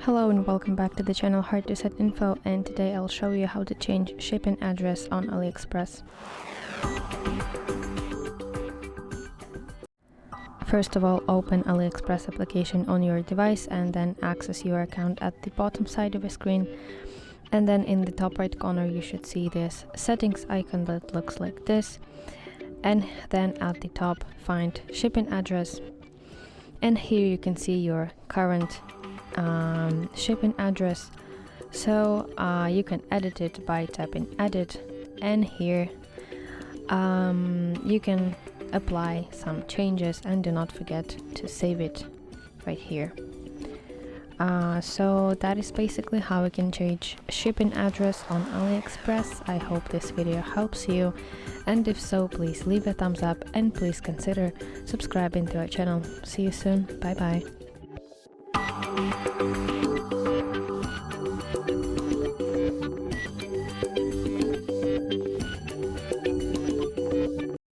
Hello and welcome back to the channel HardReset.Info, and today I'll show you how to change shipping address on AliExpress. First of all, open AliExpress application on your device and then access your account at the bottom side of the screen. And then in the top right corner you should see this settings icon that looks like this. And then at the top find shipping address. And here you can see your current shipping address, so you can edit it by tapping edit, and here you can apply some changes, and do not forget to save it right here. So that is basically how we can change shipping address on AliExpress. I hope this video helps you, and if so, please leave a thumbs up and please consider subscribing to our channel. See you soon. Bye bye.